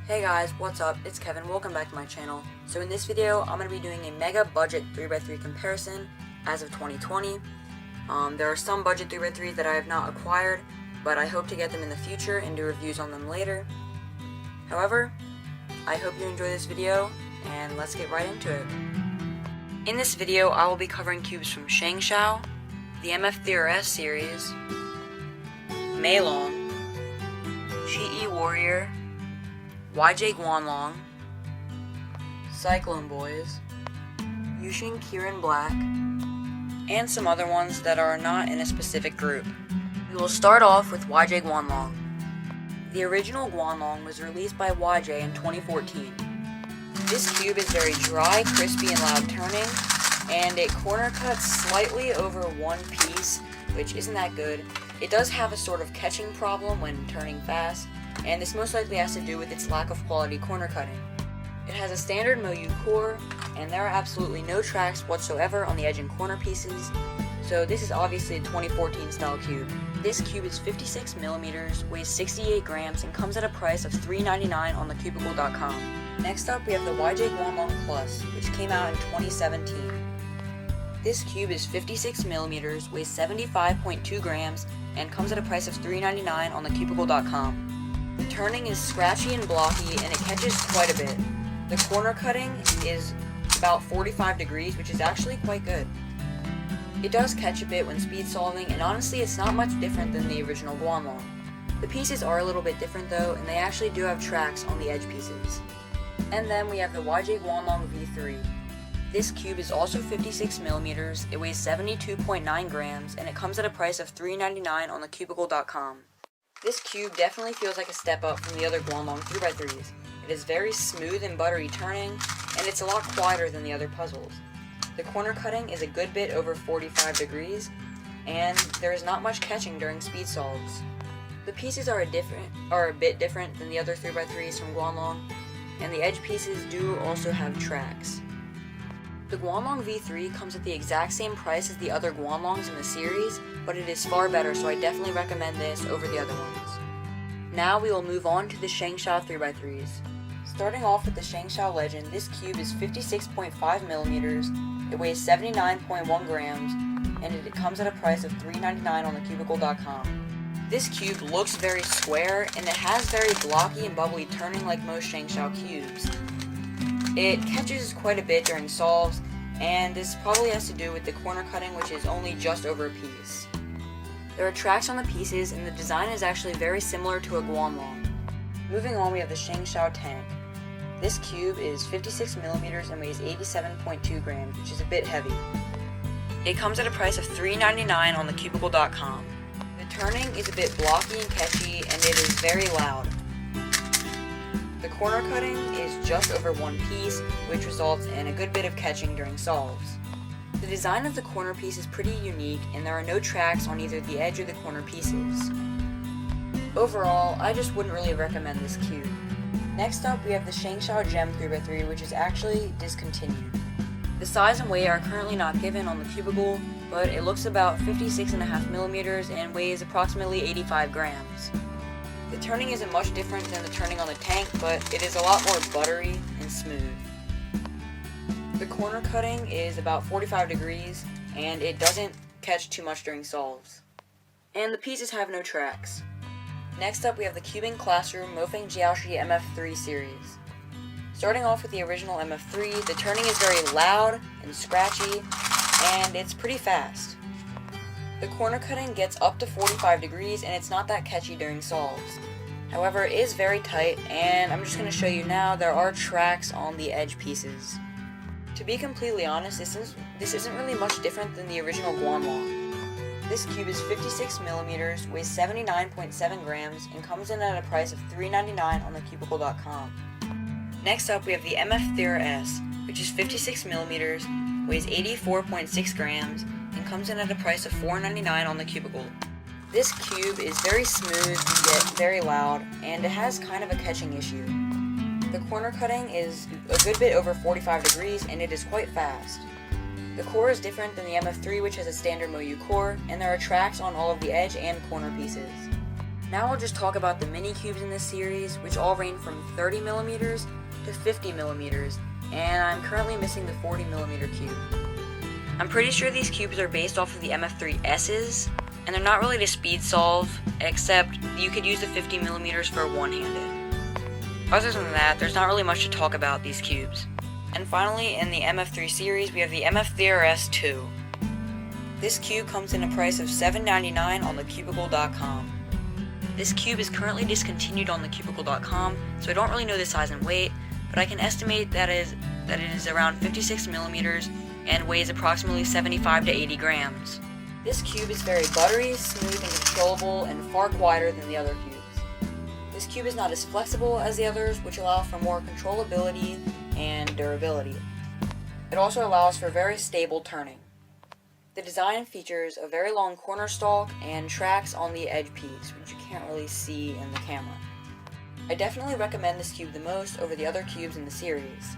Hey guys, what's up? It's Kevin. Welcome back to my channel. So in this video, I'm going to be doing a mega budget 3x3 comparison as of 2020. There are some budget 3x3s that I have not acquired, but I hope to get them in the future and do reviews on them later. However, I hope you enjoy this video, and let's get right into it. In this video, I will be covering cubes from Shangshao, the MF3RS series, Meilong, Chi-E Warrior, YJ Guanlong, Cyclone Boys, Yushin Kirin Black, and some other ones that are not in a specific group. We will start off with YJ Guanlong. The original Guanlong was released by YJ in 2014. This cube is very dry, crispy, and loud turning, and it corner cuts slightly over one piece, which isn't that good. It does have a sort of catching problem when turning fast, and this most likely has to do with its lack of quality corner cutting. It has a standard Moyu core, and there are absolutely no tracks whatsoever on the edge and corner pieces, so this is obviously a 2014 style cube. This cube is 56mm, weighs 68 grams, and comes at a price of $3.99 on thecubicle.com. Next up, we have the YJ Guanlong Plus, which came out in 2017. This cube is 56mm, weighs 75.2 grams, and comes at a price of $3.99 on thecubicle.com. The turning is scratchy and blocky, and it catches quite a bit. The corner cutting is about 45 degrees, which is actually quite good. It does catch a bit when speed solving, and honestly it's not much different than the original Guanlong. The pieces are a little bit different though, and they actually do have tracks on the edge pieces. And then we have the YJ Guanlong V3. This cube is also 56mm, it weighs 72.9 grams, and it comes at a price of $3.99 on thecubicle.com. This cube definitely feels like a step up from the other Guanlong 3x3s. It is very smooth and buttery turning, and it's a lot quieter than the other puzzles. The corner cutting is a good bit over 45 degrees, and there is not much catching during speed solves. The pieces are a bit different than the other 3x3s from Guanlong, and the edge pieces do also have tracks. The Guanlong V3 comes at the exact same price as the other Guanlongs in the series, but it is far better, so I definitely recommend this over the other ones. Now we will move on to the Shangshao 3x3s. Starting off with the Shangshao Legend, this cube is 56.5mm, it weighs 79.1 grams, and it comes at a price of $3.99 on thecubicle.com. This cube looks very square, and it has very blocky and bubbly turning like most Shangshao cubes. It catches quite a bit during solves, and this probably has to do with the corner cutting, which is only just over a piece. There are tracks on the pieces, and the design is actually very similar to a Guanlong. Moving on, we have the Shangshao Tank. This cube is 56mm and weighs 87.2 grams, which is a bit heavy. It comes at a price of $3.99 on thecubicle.com. The turning is a bit blocky and catchy, and it is very loud. The corner cutting is just over one piece, which results in a good bit of catching during solves. The design of the corner piece is pretty unique, and there are no tracks on either the edge or the corner pieces. Overall, I just wouldn't really recommend this cube. Next up, we have the Shangshao Gem 3x3, which is actually discontinued. The size and weight are currently not given on the cubicle, but it looks about 56.5mm and weighs approximately 85 grams. The turning isn't much different than the turning on the tank, but it is a lot more buttery and smooth. The corner cutting is about 45 degrees, and it doesn't catch too much during solves. And the pieces have no tracks. Next up, we have the Cubing Classroom Mofeng Jiaoshi MF3 series. Starting off with the original MF3, the turning is very loud and scratchy, and it's pretty fast. The corner cutting gets up to 45 degrees, and it's not that catchy during solves. However, it is very tight, and I'm just going to show you now, there are tracks on the edge pieces. To be completely honest, this isn't really much different than the original Guanlong. This cube is 56mm, weighs 79.7 grams, and comes in at a price of $3.99 on thecubicle.com. Next up, we have the MF3RS, which is 56mm, weighs 84.6 grams, and comes in at a price of $4.99 on the cubicle. This cube is very smooth yet very loud, and it has kind of a catching issue. The corner cutting is a good bit over 45 degrees, and it is quite fast. The core is different than the MF3, which has a standard Moyu core, and there are tracks on all of the edge and corner pieces. Now I'll just talk about the mini cubes in this series, which all range from 30mm to 50mm, and I'm currently missing the 40mm cube. I'm pretty sure these cubes are based off of the MF3S's, and they're not really to speed solve, except you could use the 50mm for one-handed. Other than that, there's not really much to talk about these cubes. And finally, in the MF3 series, we have the MF3RS2. This cube comes in a price of $7.99 on thecubicle.com. This cube is currently discontinued on thecubicle.com, so I don't really know the size and weight, but I can estimate that it is around 56mm and weighs approximately 75 to 80 grams. This cube is very buttery, smooth, and controllable, and far quieter than the other cubes. This cube is not as flexible as the others, which allow for more controllability and durability. It also allows for very stable turning. The design features a very long corner stalk and tracks on the edge piece, which you can't really see in the camera. I definitely recommend this cube the most over the other cubes in the series.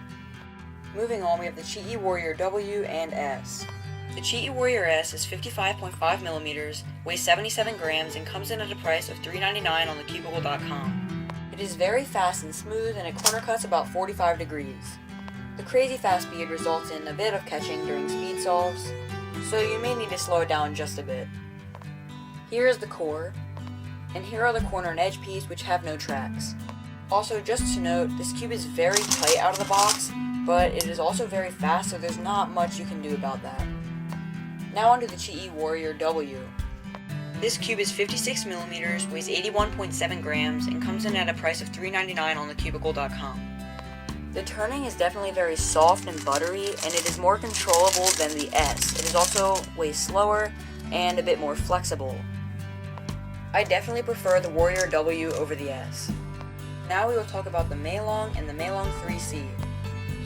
Moving on, we have the Cheat Warrior W and S. The Cheat Warrior S is 55.5mm, weighs 77 grams, and comes in at a price of $3.99 on thecubicle.com. It is very fast and smooth, and it corner cuts about 45 degrees. The crazy fast speed results in a bit of catching during speed solves, so you may need to slow it down just a bit. Here is the core, and here are the corner and edge piece, which have no tracks. Also, just to note, this cube is very tight out of the box, but it is also very fast, so there's not much you can do about that. Now onto the Cheat Warrior W. This cube is 56mm, weighs 81.7 grams, and comes in at a price of $3.99 on thecubicle.com. The turning is definitely very soft and buttery, and it is more controllable than the S. It is also way slower and a bit more flexible. I definitely prefer the Warrior W over the S. Now we will talk about the Maylong and the Maylong 3C.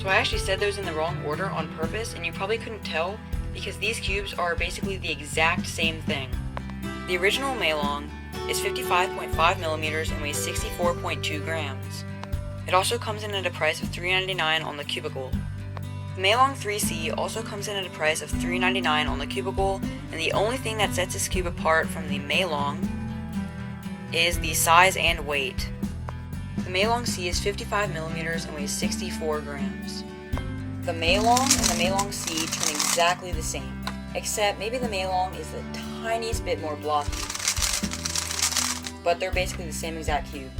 So I actually said those in the wrong order on purpose, and you probably couldn't tell because these cubes are basically the exact same thing. The original Maylong is 55.5mm and weighs 64.2 grams. It also comes in at a price of $3.99 on the Cubicle. The Maylong 3C also comes in at a price of $3.99 on the Cubicle, and the only thing that sets this cube apart from the Maylong is the size and weight. The Maylong C is 55mm and weighs 64 grams. The Maylong and the Maylong C turn exactly the same, except maybe the Maylong is the tiniest bit more blocky, but they're basically the same exact cube.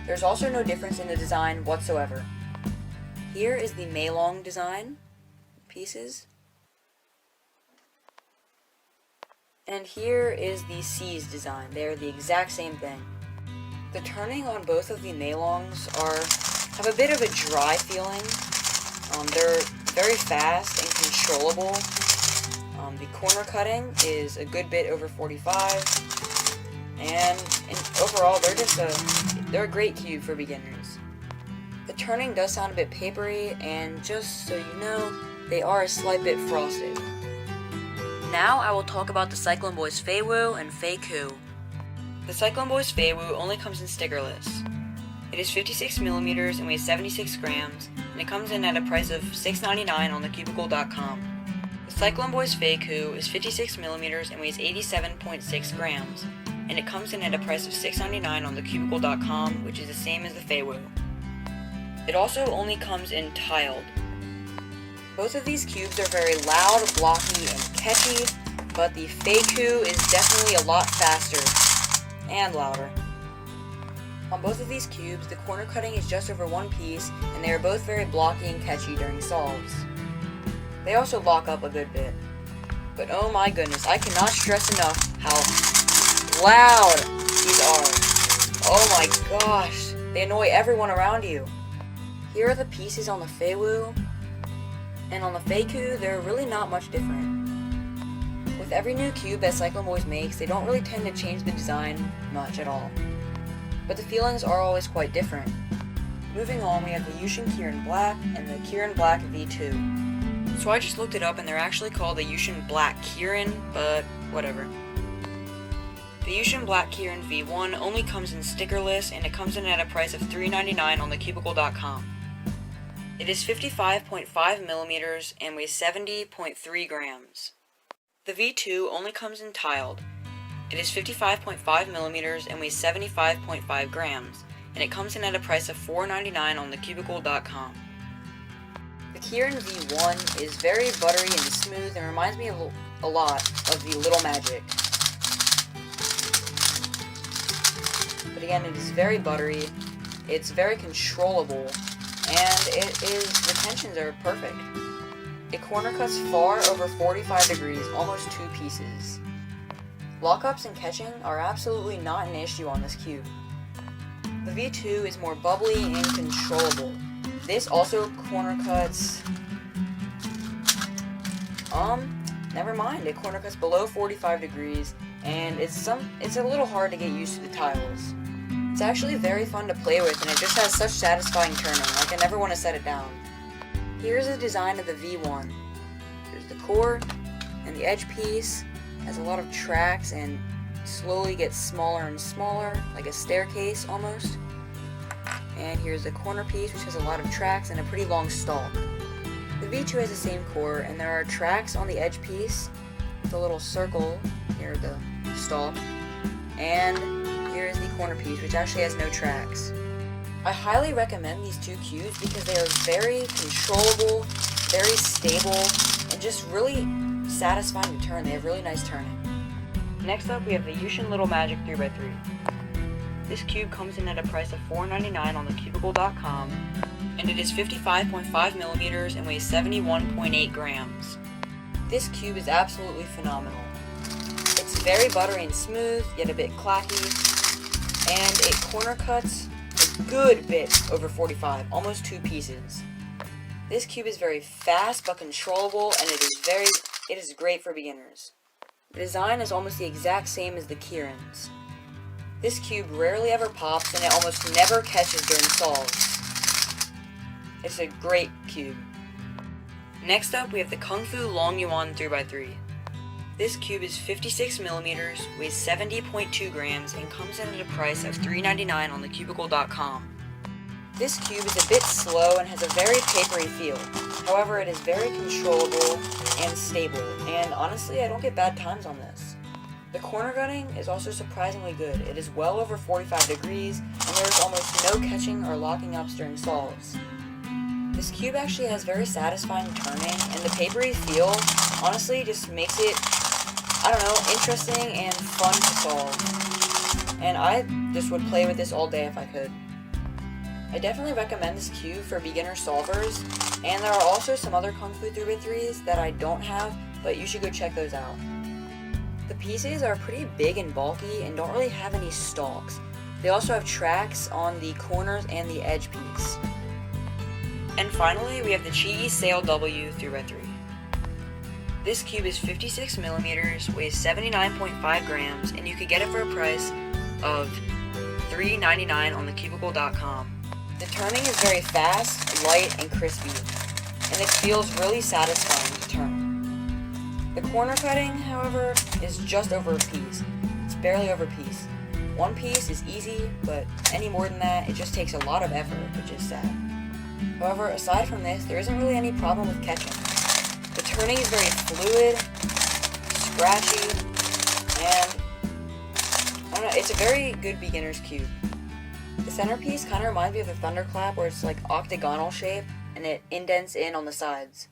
There's also no difference in the design whatsoever. Here is the Maylong design pieces, and here is the C's design. They are the exact same thing. The turning on both of the Maylongs have a bit of a dry feeling. They're very fast and controllable. The corner cutting is a good bit over 45, and overall they're a great cube for beginners. The turning does sound a bit papery, and just so you know, they are a slight bit frosted. Now I will talk about the Cyclone Boys Feiwu and Feiku. The Cyclone Boys Feiwu only comes in stickerless. It is 56mm and weighs 76 grams, and it comes in at a price of $6.99 on thecubicle.com. The Cyclone Boys Feiku is 56mm and weighs 87.6 grams, and it comes in at a price of $6.99 on thecubicle.com, which is the same as the Feiwu. It also only comes in tiled. Both of these cubes are very loud, blocky, and catchy, but the Feiku is definitely a lot faster and louder. On both of these cubes, the corner cutting is just over one piece, and they are both very blocky and catchy during solves. They also lock up a good bit. But oh my goodness, I cannot stress enough how loud these are. Oh my gosh, they annoy everyone around you. Here are the pieces on the Feiwu, and on the Feiku, they're really not much different. With every new cube that Cyclone Boys makes, they don't really tend to change the design much at all. But the feelings are always quite different. Moving on, we have the Yushin Kirin Black and the Kirin Black V2. So I just looked it up, and they're actually called the Yushin Black Kirin, but whatever. The Yushin Black Kirin V1 only comes in stickerless, and it comes in at a price of $3.99 on thecubicle.com. It is 55.5mm and weighs 70.3 grams. The V2 only comes in tiled. It is 55.5 millimeters and weighs 75.5 grams, and it comes in at a price of $4.99 on thecubicle.com. The Kieran V1 is very buttery and smooth and reminds me a lot of the Little Magic. But again, it is very buttery, it's very controllable, and the tensions are perfect. It corner cuts far over 45 degrees, almost 2 pieces. Lockups and catching are absolutely not an issue on this cube. The V2 is more bubbly and controllable. This also corner cuts, never mind, it corner cuts below 45 degrees, and it's a little hard to get used to the tiles. It's actually very fun to play with, and it just has such satisfying turning, like I never want to set it down. Here's the design of the V1. There's the core, and the edge piece has a lot of tracks and slowly gets smaller and smaller, like a staircase almost. And here's the corner piece, which has a lot of tracks and a pretty long stalk. The V2 has the same core, and there are tracks on the edge piece with a little circle near the stalk. And here is the corner piece, which actually has no tracks. I highly recommend these two cubes because they are very controllable, very stable, and just really satisfying to turn. They have really nice turning. Next up, we have the Yushin Little Magic 3x3. This cube comes in at a price of $4.99 on thecubicle.com, and it is 55.5 millimeters and weighs 71.8 grams. This cube is absolutely phenomenal. It's very buttery and smooth, yet a bit clacky, and it corner cuts a good bit over 45, almost 2 pieces. This cube is very fast but controllable, and it is great for beginners. The design is almost the exact same as the Kieran's. This cube rarely ever pops, and it almost never catches during solves. It's a great cube. Next up, we have the Kung Fu Long Yuan 3x3. This cube is 56 millimeters, weighs 70.2 grams, and comes in at a price of $3.99 on thecubicle.com. This cube is a bit slow and has a very papery feel. However, it is very controllable and stable, and honestly, I don't get bad times on this. The corner gunning is also surprisingly good. It is well over 45 degrees, and there is almost no catching or locking ups during solves. This cube actually has very satisfying turning, and the papery feel honestly just makes it, I don't know, interesting and fun to solve. And I just would play with this all day if I could. I definitely recommend this cube for beginner solvers, and there are also some other Kung Fu 3x3s that I don't have, but you should go check those out. The pieces are pretty big and bulky and don't really have any stalks. They also have tracks on the corners and the edge piece. And finally, we have the Chi Sail W 3x3. This cube is 56 millimeters, weighs 79.5 grams, and you could get it for a price of $3.99 on thecubicle.com. The turning is very fast, light, and crispy, and it feels really satisfying to turn. The corner cutting, however, is just over a piece. It's barely over a piece. 1 piece is easy, but any more than that, it just takes a lot of effort, which is sad. However, aside from this, there isn't really any problem with catching. The turning is very fluid, scratchy, and I don't know, it's a very good beginner's cube. The centerpiece kind of reminds me of the Thunderclap, where it's like octagonal shape and it indents in on the sides.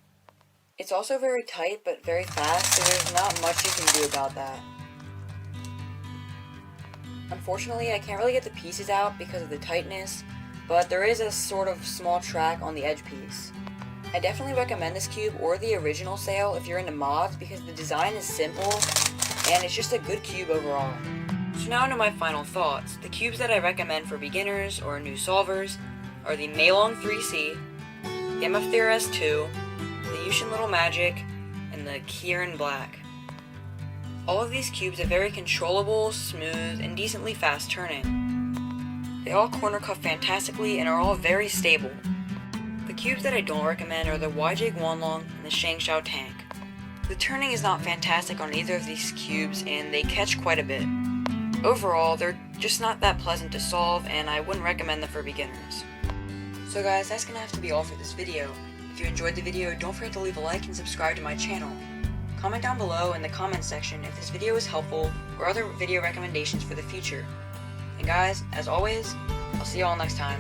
It's also very tight but very fast, so there's not much you can do about that. Unfortunately, I can't really get the pieces out because of the tightness, but there is a sort of small track on the edge piece. I definitely recommend this cube or the original Sail if you're into mods because the design is simple and it's just a good cube overall. So now to my final thoughts. The cubes that I recommend for beginners or new solvers are the Meilong 3C, the MF S2, the Yushin Little Magic, and the Kieran Black. All of these cubes are very controllable, smooth, and decently fast turning. They all corner cut fantastically and are all very stable. The cubes that I don't recommend are the YJ Guanlong and the Shangshao Tank. The turning is not fantastic on either of these cubes and they catch quite a bit. Overall, they're just not that pleasant to solve and I wouldn't recommend them for beginners. So guys, that's gonna have to be all for this video. If you enjoyed the video, don't forget to leave a like and subscribe to my channel. Comment down below in the comments section if this video was helpful or other video recommendations for the future. And guys, as always, I'll see you all next time.